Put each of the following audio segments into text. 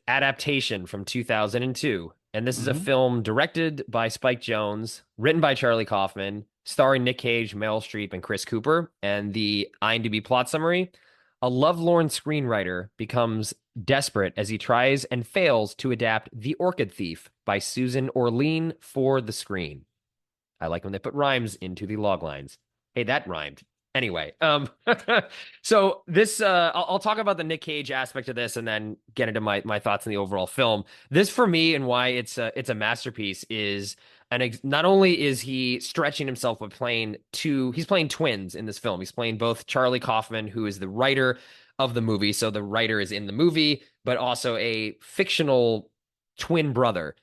Adaptation from 2002. And this is a Hmm. film directed by Spike Jonze, written by Charlie Kaufman, starring Nick Cage, Meryl Streep, and Chris Cooper. And the IMDb plot summary: a lovelorn screenwriter becomes desperate as he tries and fails to adapt The Orchid Thief by Susan Orlean for the screen. I like when they put rhymes into the log lines. Hey, that rhymed. Anyway, so this I'll talk about the Nick Cage aspect of this and then get into my thoughts on the overall film. This for me and why it's a masterpiece is not only is he stretching himself by he's playing twins in this film. He's playing both Charlie Kaufman, who is the writer of the movie, so the writer is in the movie, but also a fictional twin brother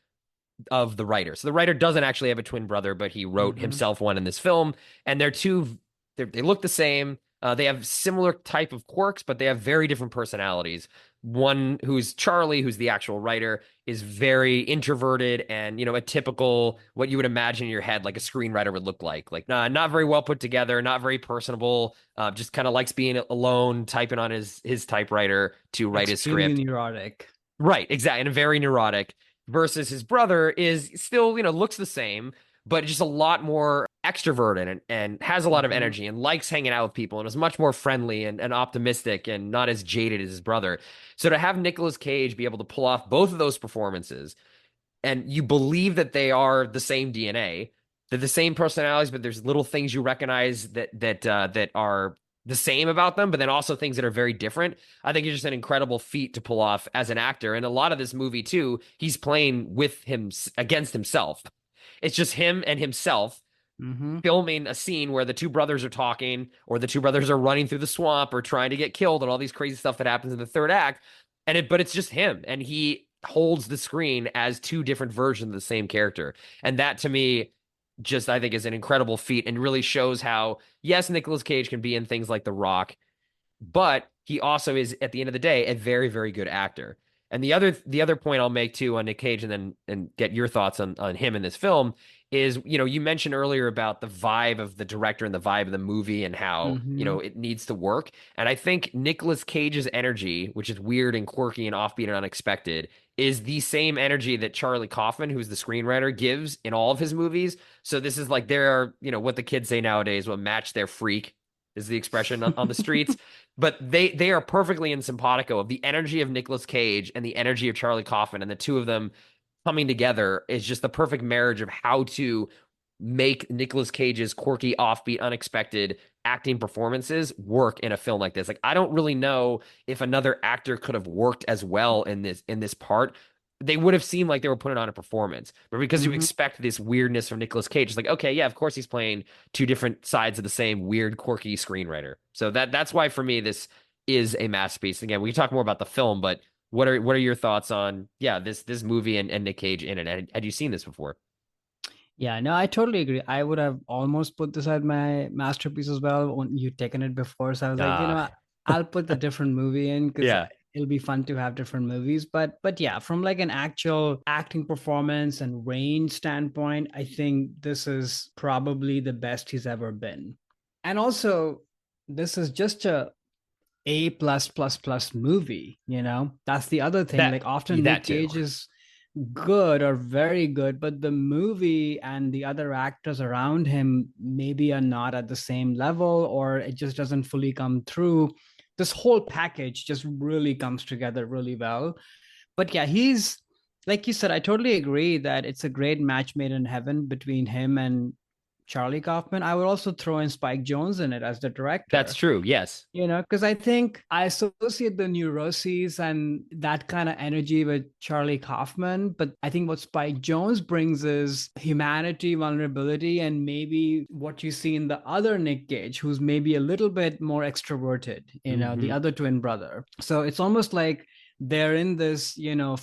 of the writer. So the writer doesn't actually have a twin brother, but he wrote Hmm. himself one in this film. And they look the same. They have similar type of quirks, but they have very different personalities. One who's Charlie, who's the actual writer, is very introverted and, a typical what you would imagine in your head like a screenwriter would look like not very well put together, not very personable, just kind of likes being alone, typing on his typewriter to write his Extremely script. neurotic. Right, exactly, and very neurotic. Versus his brother is still, looks the same, but just a lot more extroverted and has a lot of Hmm. energy and likes hanging out with people and is much more friendly and optimistic and not as jaded as his brother. So to have Nicolas Cage be able to pull off both of those performances and you believe that they are the same DNA, they're the same personalities, but there's little things you recognize that are the same about them, but then also things that are very different. I think it's just an incredible feat to pull off as an actor. And a lot of this movie too, he's playing with him against himself. It's just him and himself Hmm. filming a scene where the two brothers are talking, or the two brothers are running through the swamp, or trying to get killed, and all these crazy stuff that happens in the third act. But it's just him, and he holds the screen as two different versions of the same character. And that to me, just I think is an incredible feat, and really shows how yes, Nicolas Cage can be in things like The Rock, but he also is at the end of the day a very very good actor. And the other point I'll make too on Nick Cage and then and get your thoughts on him in this film is, you mentioned earlier about the vibe of the director and the vibe of the movie and how, Hmm. it needs to work. And I think Nicolas Cage's energy, which is weird and quirky and offbeat and unexpected, is the same energy that Charlie Kaufman, who's the screenwriter, gives in all of his movies. So this is like they're, what the kids say nowadays, what match their freak is the expression on the streets. But they are perfectly in simpatico of the energy of Nicolas Cage and the energy of Charlie Kaufman, and the two of them coming together is just the perfect marriage of how to make Nicolas Cage's quirky, offbeat, unexpected acting performances work in a film like this. Like I don't really know if another actor could have worked as well in this part. They would have seemed like they were putting on a performance, but because you Hmm. expect this weirdness from Nicolas Cage, it's like, okay, yeah, of course he's playing two different sides of the same weird, quirky screenwriter. So that's why for me this is a masterpiece. Again, we can talk more about the film, but what are your thoughts on, yeah, this movie and Nick Cage in it? Had you seen this before? Yeah, no, I totally agree. I would have almost put this at my masterpiece as well when you'd taken it before. So I was like, Uh I'll put the different movie in because yeah. it'll be fun to have different movies. But yeah, from like an actual acting performance and range standpoint, I think this is probably the best he's ever been. And also, this is just a plus plus plus movie, that's the other thing. That Like often that Nick too. Cage is good or very good, but the movie and the other actors around him maybe are not at the same level, or it just doesn't fully come through. This whole package just really comes together really well. But yeah, he's like you said, I totally agree that it's a great match made in heaven between him and Charlie Kaufman. I would also throw in Spike Jonze in it as the That's director, true. Yes. because I think I associate the neuroses and that kind of energy with Charlie Kaufman. But I think what Spike Jonze brings is humanity, vulnerability, and maybe what you see in the other Nick Cage, who's maybe a little bit more extroverted, the Hmm. other twin brother. So it's almost like they're in this,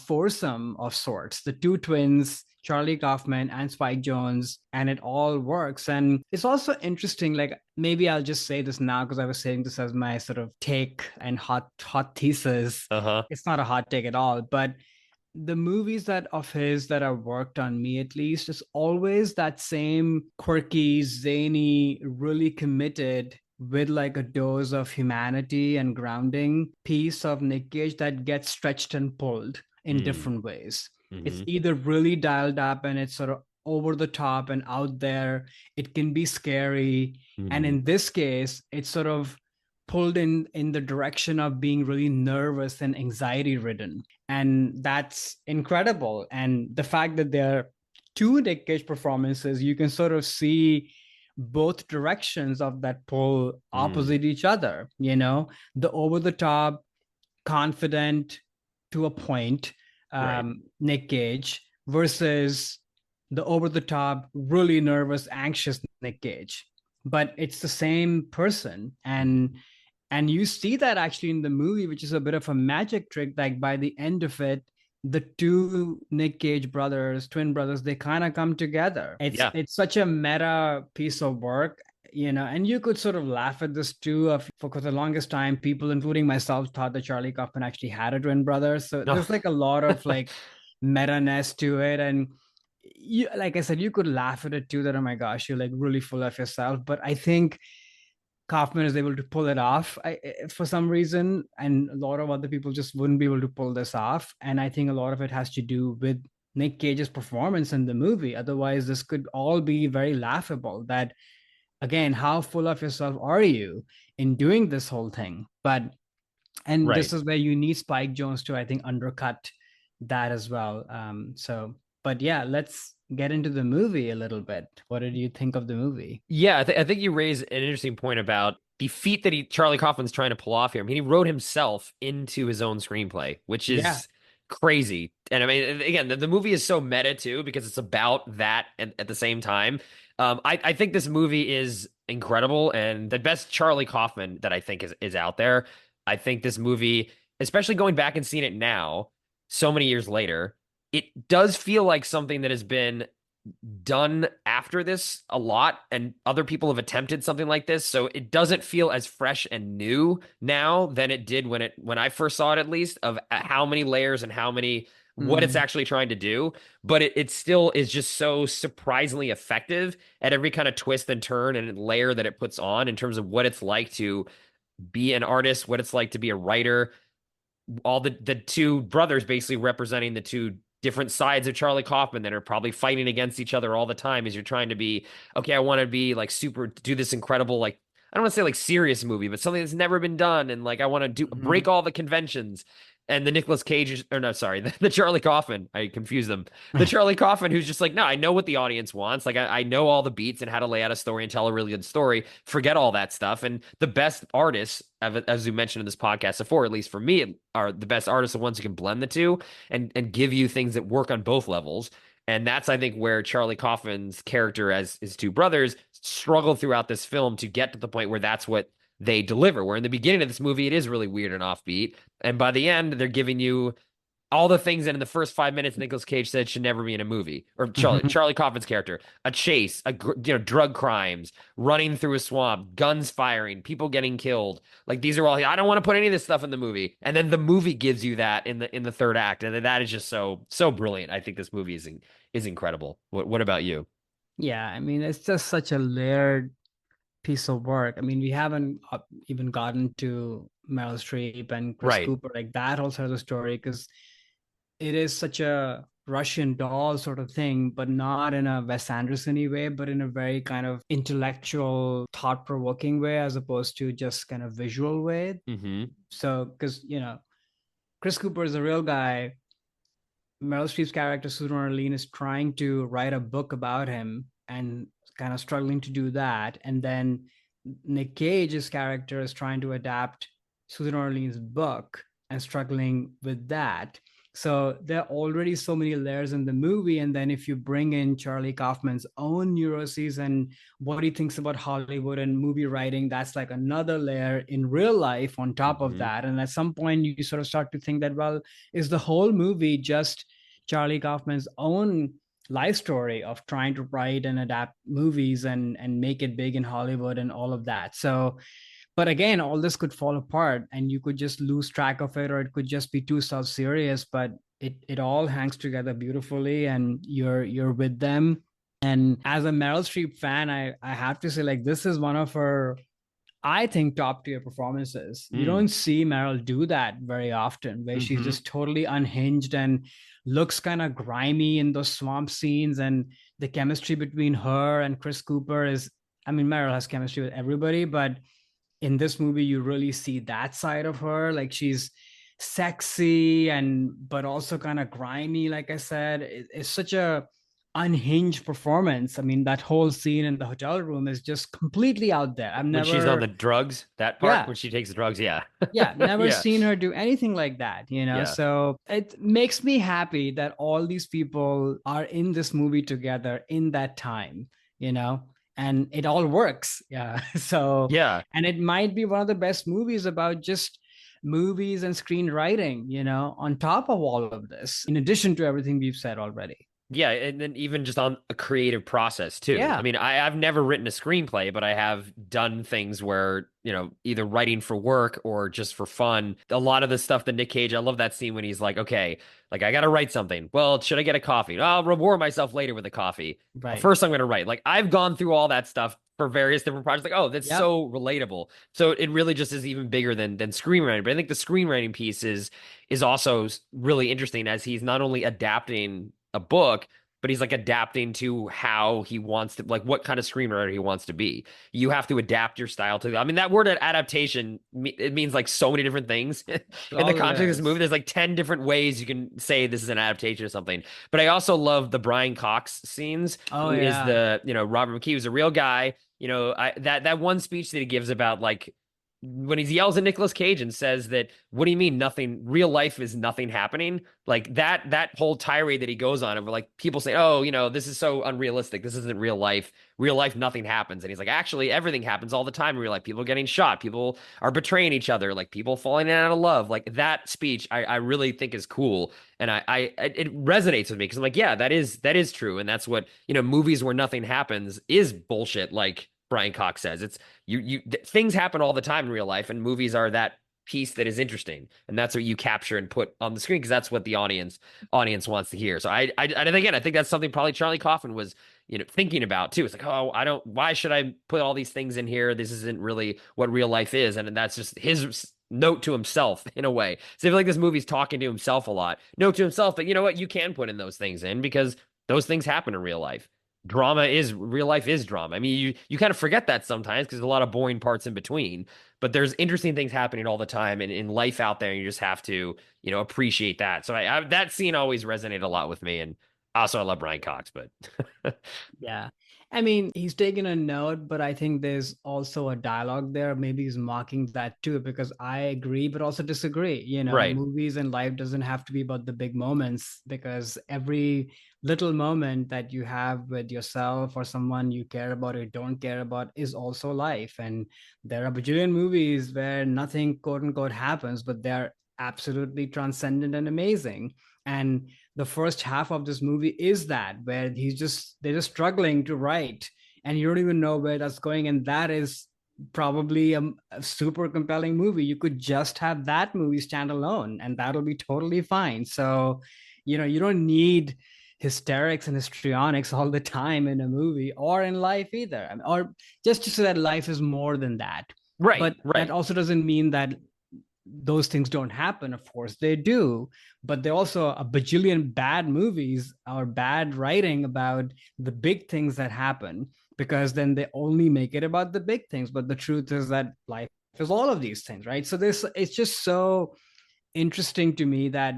foursome of sorts, the two twins, Charlie Kaufman and Spike Jonze, and it all works. And it's also interesting, like maybe I'll just say this now because I was saying this as my sort of take and hot thesis. Uh-huh. It's not a hot take at all, but the movies that of his that have worked on me at least is always that same quirky, zany, really committed with like a dose of humanity and grounding piece of Nick Cage that gets stretched and pulled. in different ways. It's Mm-hmm. either really dialed up and it's sort of over the top and out there. It can be scary. And Mm-hmm. in this case, it's sort of pulled in the direction of being really nervous and anxiety ridden. And that's incredible. And the fact that there are two Nick Cage performances, you can sort of see both directions of that pull Mm. opposite each other, you know, the over the top, confident to a point, Right. Nick Cage versus the over the top, really nervous, anxious Nick Cage. But it's the same person. And you see that actually in the movie, which is a bit of a magic trick. Like by the end of it, the two Nick Cage brothers, twin brothers, they kind of come together. Yeah. It's such a meta piece of work, you know, and you could sort of laugh at this too. For the longest time, people, including myself, thought that Charlie Kaufman actually had a twin brother. So No. there's like a lot of like meta-ness to it. And you, like I said, you could laugh at it too, that, oh my gosh, you're like really full of yourself. But I think Kaufman is able to pull it off for some reason, and a lot of other people just wouldn't be able to pull this off. And I think a lot of it has to do with Nick Cage's performance in the movie. Otherwise, this could all be very laughable. That again, how full of yourself are you in doing this whole thing? But and this Right. is where you need Spike Jones to, I think, undercut that as well. But yeah, let's get into the movie a little bit. What did you think of the movie? Yeah, I think you raise an interesting point about the feat that Charlie Kaufman's trying to pull off here. I mean, he wrote himself into his own screenplay, which Yeah. is crazy. And I mean, again, the movie is so meta too because it's about that at the same time. I think this movie is incredible and the best Charlie Kaufman that I think is out there. I think this movie, especially going back and seeing it now, so many years later, it does feel like something that has been done after this a lot, and other people have attempted something like this, so it doesn't feel as fresh and new now than it did when I first saw it, at least, of how many layers and how many what it's Mm. actually trying to do. But it still is just so surprisingly effective at every kind of twist and turn and layer that it puts on in terms of what it's like to be an artist, what it's like to be a writer, all the two brothers basically representing the two different sides of Charlie Kaufman that are probably fighting against each other all the time as you're trying to be, okay, I want to be like super do this incredible, like, I don't want to say like serious movie, but something that's never been done, and like I want to do break Mhm. all the conventions. And the Nicolas Cage, or no, sorry, the Charlie Kaufman, I confused them. The Charlie Kaufman, who's just like, no, I know what the audience wants. Like, I know all the beats and how to lay out a story and tell a really good story. Forget all that stuff. And the best artists, as we mentioned in this podcast before, at least for me, are the best artists, the ones who can blend the two and give you things that work on both levels. And that's, I think, where Charlie Kaufman's character as his two brothers struggle throughout this film to get to the point where that's what they deliver. Where in the beginning of this movie, it is really weird and offbeat. And by the end, they're giving you all the things that in the first 5 minutes Nicolas Cage said should never be in a movie. Or Mhm. Charlie Kaufman's character, a chase, drug crimes, running through a swamp, guns firing, people getting killed. Like these are all. I don't want to put any of this stuff in the movie, and then the movie gives you that in the third act, and that is just so brilliant. I think this movie is incredible. What about you? Yeah, I mean, it's just such a layered piece of work. I mean, we haven't even gotten to Meryl Streep and Chris Right. Cooper, like that whole sort of story, because it is such a Russian doll sort of thing, but not in a Wes Anderson-y way, but in a very kind of intellectual, thought-provoking way, as opposed to just kind of visual way. Mm-hmm. So, because, you know, Chris Cooper is a real guy. Meryl Streep's character, Susan Orlean, is trying to write a book about him and kind of struggling to do that. And then Nick Cage's character is trying to adapt Susan Orlean's book and struggling with that. So there are already so many layers in the movie. And then if you bring in Charlie Kaufman's own neuroses and what he thinks about Hollywood and movie writing, that's like another layer in real life on top of Mm-hmm. that. And at some point, you sort of start to think that, well, is the whole movie just Charlie Kaufman's own life story of trying to write and adapt movies and make it big in Hollywood and all of that? So, but again, all this could fall apart and you could just lose track of it, or it could just be too self-serious. But it all hangs together beautifully, and you're with them. And as a Meryl Streep fan, I have to say, like, this is one of her I think top tier performances. You Mm. don't see Meryl do that very often, where she's Hmm. just totally unhinged and looks kind of grimy in those swamp scenes. And the chemistry between her and Chris Cooper is, I mean, Meryl has chemistry with everybody, but in this movie, you really see that side of her. Like she's sexy and but also kind of grimy, like I said. It's such a unhinged performance. I mean, that whole scene in the hotel room is just completely out there. I've When she's on never, the drugs, that part yeah, when she takes the drugs, yeah. yeah, never Yeah. seen her do anything like that, you know? Yeah. So it makes me happy that all these people are in this movie together in that time, you know? And it all works. Yeah. So, Yeah. and it might be one of the best movies about just movies and screenwriting, you know, on top of all of this, in addition to everything we've said already. Yeah, and then even just on a creative process too. I Yeah. mean, I've never written a screenplay, but I have done things where, either writing for work or just for fun. A lot of the stuff that Nick Cage, I love that scene when he's like, okay, like I gotta write something. Well, should I get a coffee? I'll reward myself later with a coffee. Right. First, I'm gonna write. Like I've gone through all that stuff for various different projects. Like, oh, that's Yep. so relatable. So it really just is even bigger than screenwriting. But I think the screenwriting piece is also really interesting as he's not only adapting a book, but he's like adapting to how he wants to, like what kind of screenwriter he wants to be. You have to adapt your style to. I mean, that word adaptation, it means like so many different things That's in the all it context of this movie. is. There's like 10 different ways you can say this is an adaptation of something. But I also love the Brian Cox scenes, Oh, who is yeah. Robert McKee, who's a real guy. That one speech that he gives about like when he yells at Nicolas Cage and says that, what do you mean nothing, real life is nothing happening? Like that whole tirade that he goes on over like people say, oh, this is so unrealistic. This isn't real life. Real life, nothing happens. And he's like, actually, everything happens all the time in real life. People getting shot, people are betraying each other, like people falling out of love. Like that speech, I really think is cool. And it resonates with me because I'm like, yeah, that is true. And that's what, movies where nothing happens is bullshit. Like Brian Cox says, it's things happen all the time in real life, and movies are that piece that is interesting, and that's what you capture and put on the screen because that's what the audience wants to hear. So and again, I think that's something probably Charlie Kaufman was thinking about too. It's like, oh, I don't, why should I put all these things in here? This isn't really what real life is, and that's just his note to himself in a way. So I feel like this movie's talking to himself a lot, note to himself, but you know what, you can put in those things in because those things happen in real life. Drama is real life is drama. I mean, you kind of forget that sometimes because there's a lot of boring parts in between, but there's interesting things happening all the time in life out there. And you just have to, appreciate that. So that scene always resonated a lot with me. And also I love Brian Cox, but Yeah. I mean, he's taken a note, but I think there's also a dialogue there. Maybe he's mocking that too, because I agree, but also disagree. You know, right. movies and life doesn't have to be about the big moments because every little moment that you have with yourself or someone you care about or don't care about is also life. And there are bajillion movies where nothing quote unquote happens, but they're absolutely transcendent and amazing. And the first half of this movie is that where they're just struggling to write and you don't even know where that's going, and that is probably a super compelling movie. You could just have that movie stand alone and that'll be totally fine. So you don't need hysterics and histrionics all the time in a movie or in life either. I mean, or just to say that life is more than that. Right. But that Right. also doesn't mean that those things don't happen. Of course they do, but there are also a bajillion bad movies or bad writing about the big things that happen because then they only make it about the big things, but the truth is that life is all of these things, right? So this, it's just so interesting to me that,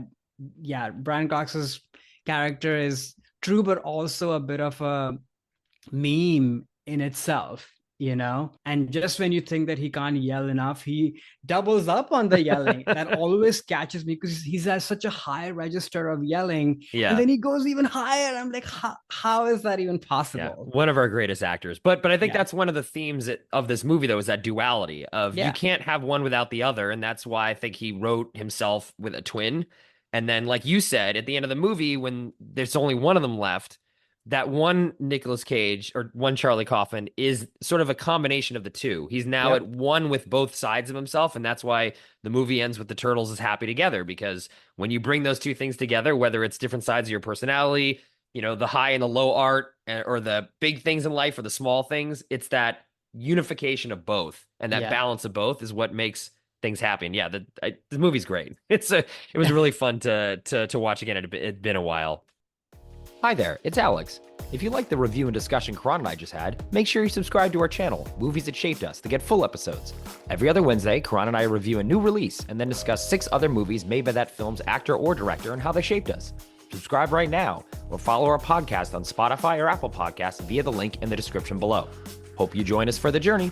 yeah, Brian Cox's character is true but also a bit of a meme in itself, and just when you think that he can't yell enough, he doubles up on the yelling. That always catches me because he's at such a high register of yelling, and Yeah. then he goes even higher. I'm like, how is that even Yeah, possible? one of our greatest actors. But I think Yeah. that's one of the themes of this movie, though, is that duality of you Yeah. can't have one without the other, and that's why I think he wrote himself with a twin. And then, like you said, at the end of the movie, when there's only one of them left, that one Nicolas Cage or one Charlie Kaufman is sort of a combination of the two. He's now at Yep. one with both sides of himself, and that's why the movie ends with the turtles is happy together because when you bring those two things together, whether it's different sides of your personality, the high and the low art or the big things in life or the small things, it's that unification of both, and that balance of both is what makes things happen. Yeah, the movie's great. It was really fun to watch again. It'd been a while. Hi there, it's Alex. If you like the review and discussion Karan and I just had, make sure you subscribe to our channel, Movies That Shaped Us, to get full episodes. Every other Wednesday, Karan and I review a new release and then discuss 6 other movies made by that film's actor or director and how they shaped us. Subscribe right now or follow our podcast on Spotify or Apple Podcasts via the link in the description below. Hope you join us for the journey.